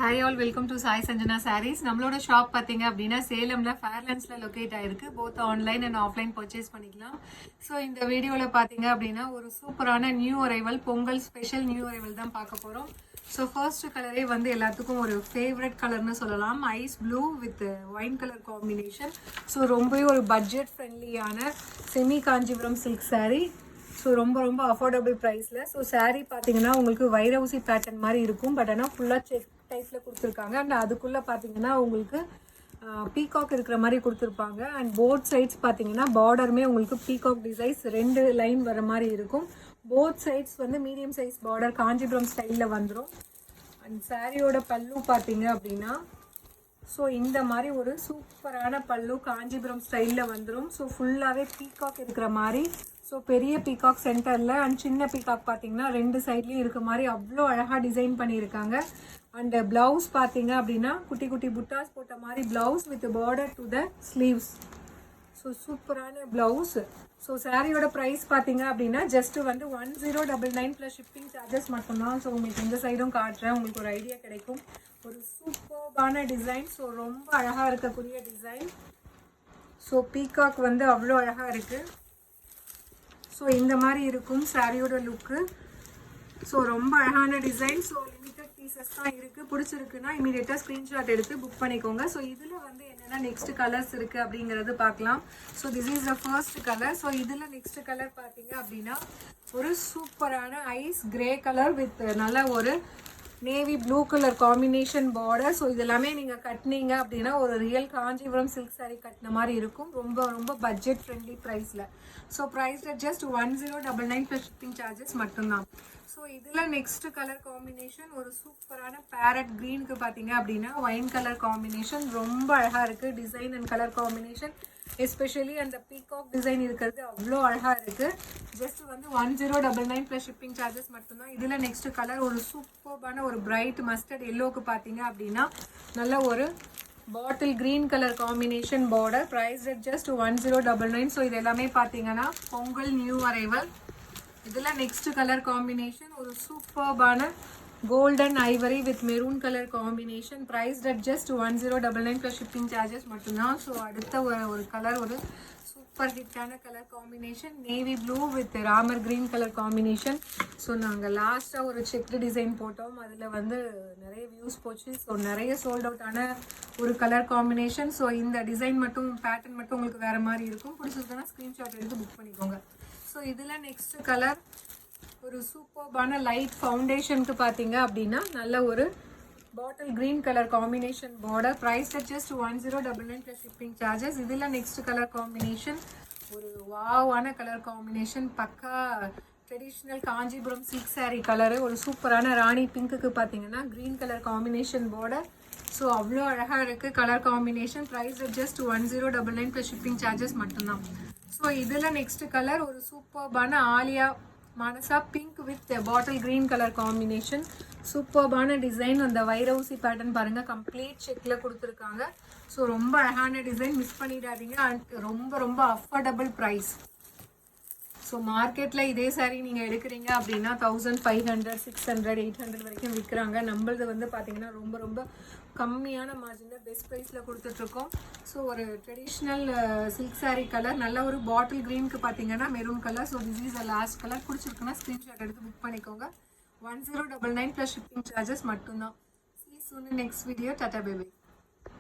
Hi all, welcome to Sai Sanjana sarees. நம்மளோட shop பார்த்தீங்க அப்படின்னா சேலம்ல ஃபேர்லண்ட்ஸில் லொக்கேட் ஆயிருக்கு. Both online and offline purchase பண்ணிக்கலாம். ஸோ இந்த வீடியோவில் பார்த்தீங்க அப்படின்னா ஒரு சூப்பரான new arrival, Pongal special new arrival தான் பார்க்க போகிறோம். ஸோ ஃபர்ஸ்ட் கலரே வந்து எல்லாத்துக்கும் ஒரு ஃபேவரட் கலர்னு சொல்லலாம். Ice blue with wine colour combination. So ரொம்பவே ஒரு பட்ஜெட் ஃப்ரெண்ட்லியான semi Kanchipuram silk sari. So ரொம்ப அஃபோர்டபுள் ப்ரைஸில். ஸோ சாரீ பார்த்தீங்கன்னா உங்களுக்கு வைரவுசி பேட்டர்ன் மாதிரி இருக்கும். பட் ஆனால் ஃபுல்லாக செக் டைப்பில் கொடுத்துருக்காங்க. அண்ட் அதுக்குள்ளே பார்த்தீங்கன்னா உங்களுக்கு பீகாக் இருக்கிற மாதிரி கொடுத்துருப்பாங்க. அண்ட் போத் சைட்ஸ் பார்த்தீங்கன்னா பார்டருமே உங்களுக்கு பீகாக் டிசைன்ஸ் 2 லைன் வர மாதிரி இருக்கும். போத் சைட்ஸ் வந்து மீடியம் சைஸ் பார்டர் காஞ்சிபுரம் ஸ்டைலில் வந்துடும். அண்ட் சாரியோட பல்லு பார்த்தீங்க அப்படின்னா ஸோ இந்த மாதிரி ஒரு சூப்பரான பல்லு காஞ்சிபுரம் ஸ்டைலில் வந்துடும். ஸோ ஃபுல்லாகவே பீகாக் இருக்கிற மாதிரி. ஸோ பெரிய பீகாக் சென்டரில் அண்ட் சின்ன பீகாக் பார்த்தீங்கன்னா 2 சைட்லேயும் இருக்க மாதிரி அவ்வளோ அழகாக டிசைன் பண்ணியிருக்காங்க. அண்ட் பிளவுஸ் பார்த்தீங்க அப்படின்னா குட்டி குட்டி புட்டாஸ் போட்ட மாதிரி blouse with border to the sleeves. So சூப்பரான பிளவுஸ். ஸோ சாரியோட ப்ரைஸ் பார்த்தீங்க அப்படின்னா ஜஸ்ட் வந்து 1099 ப்ளஸ் ஷிப்பிங் சார்ஜஸ் மட்டும்தான். ஸோ உங்களுக்கு இந்த சைடும் காட்டுறேன், உங்களுக்கு ஒரு ஐடியா கிடைக்கும். ஒரு சூப்பர்பான டிசைன். ஸோ ரொம்ப அழகாக இருக்கக்கூடிய டிசைன். ஸோ பீகாக் வந்து அவ்வளோ அழகாக இருக்குது. ஸோ இந்த மாதிரி இருக்கும் சாரியோட லுக்கு. ஸோ ரொம்ப அழகான டிசைன். ஸோ லிமிட்டட் பீசஸ் தான் இருக்குது. பிடிச்சிருக்குன்னா இமீடியட்டாக ஸ்க்ரீன்ஷாட் எடுத்து புக் பண்ணிக்கோங்க. ஸோ இதில் வந்து என்னென்னா நெக்ஸ்ட் கலர்ஸ் இருக்குது அப்படிங்கிறது பார்க்கலாம். So this is the first colour. So இதில் நெக்ஸ்ட் கலர் பார்த்தீங்க அப்படின்னா ஒரு சூப்பரான ஐஸ் கிரே கலர் வித் நல்ல ஒரு navy blue colour combination border. So இதெல்லாமே நீங்கள் கட்டினீங்க அப்படின்னா ஒரு ரியல் காஞ்சிபுரம் சில்க் சாரீ கட்டின மாதிரி இருக்கும். ரொம்ப பட்ஜெட் ஃப்ரெண்ட்லி ப்ரைஸில். So price just 1099 plus shipping charges மட்டும்தான். ஸோ இதில் நெக்ஸ்ட் கலர் காம்பினேஷன் ஒரு சூப்பரான பேரட் க்ரீனுக்கு பார்த்தீங்க அப்படின்னா ஒயின் கலர் காம்பினேஷன் ரொம்ப அழகாக இருக்குது. Design and colour combination especially அந்த பீகாக் டிசைன் இருக்கிறது அவ்வளோ அழகாக இருக்குது. ஜஸ்ட் வந்து 1099 ப்ளஸ் ஷிப்பிங் சார்ஜஸ் மட்டும்தான். இதில் நெக்ஸ்ட் கலர் ஒரு சூப்பர்பான ஒரு பிரைட் மஸ்டர்ட் எல்லோக்கு பார்த்தீங்க அப்படின்னா நல்ல ஒரு bottle green colour combination border. Price just 1099. So இது எல்லாமே பார்த்தீங்கன்னா பொங்கல் நியூ அரைவல். இதில் நெக்ஸ்ட் கலர் காம்பினேஷன் ஒரு சூப்பர்பான golden ivory with maroon colour combination. Price just 1099 plus shipping charges மட்டும்தான். ஸோ அடுத்த ஒரு கலர் ஒரு சூப்பர் ஹிட்டான colour combination navy blue with Ramar green colour combination. So நாங்கள் லாஸ்ட்டாக ஒரு செக்டு டிசைன் போட்டோம், அதில் வந்து நிறைய வியூஸ் போச்சு. ஸோ நிறைய சோல்ட் அவுட் ஆன ஒரு கலர் காம்பினேஷன். ஸோ இந்த டிசைன் மட்டும் பேட்டர்ன் மட்டும் உங்களுக்கு வேறு மாதிரி இருக்கும். பிடிச்சிருக்குன்னா ஸ்க்ரீன்ஷாட் எடுத்து புக் பண்ணிக்கோங்க. ஸோ இதில் நெக்ஸ்ட் கலர் ஒரு சூப்பர்பான லைட் ஃபவுண்டேஷனுக்கு பார்த்தீங்க அப்படின்னா நல்ல ஒரு bottle green colour combination border. Price just 1099 plus shipping charges. இதில் நெக்ஸ்ட் கலர் காம்பினேஷன் ஒரு வாவான கலர் காம்பினேஷன், பக்கா traditional Kanchipuram silk sari colour. ஒரு சூப்பரான ராணி பிங்க்குக்கு பார்த்தீங்கன்னா green colour combination border. So அவ்வளோ அழகாக இருக்குது colour combination. Price just 1099 plus shipping charges மட்டும்தான். ஸோ இதில் நெக்ஸ்ட் கலர் ஒரு சூப்பர்பான Alia Manasa pink with bottle green colour combination. சூப்பர்பான டிசைன். அந்த வைரவுசி பேட்டர்ன் பாருங்கள், கம்ப்ளீட் செக்கில் கொடுத்துருக்காங்க. ஸோ ரொம்ப அழகான டிசைன், மிஸ் பண்ணிடாதீங்க. அண்ட் ரொம்ப அஃபோர்டபுள் ப்ரைஸ். ஸோ மார்க்கெட்டில் இதே சாரீ நீங்கள் எடுக்கிறீங்க அப்படின்னா 1500, 600, 800 வரைக்கும் விற்கிறாங்க. நம்மளது வந்து பார்த்தீங்கன்னா ரொம்ப கம்மியான மார்ஜினில் பெஸ்ட் ப்ரைஸில் கொடுத்துட்ருக்கோம். ஸோ ஒரு ட்ரெடிஷ்னல் சில்க் சாரீ கலர் நல்ல ஒரு பாட்டில் க்ரீனுக்கு பார்த்தீங்கன்னா maroon colour. So this is the last colour. பிடிச்சிருக்குன்னா ஸ்க்ரீன்ஷாட் எடுத்து புக் பண்ணிக்கோங்க. 1099 ப்ளஸ் ஷிப்பிங் சார்ஜஸ் மட்டும்தான். See you soon in next video. Tata, bye bye.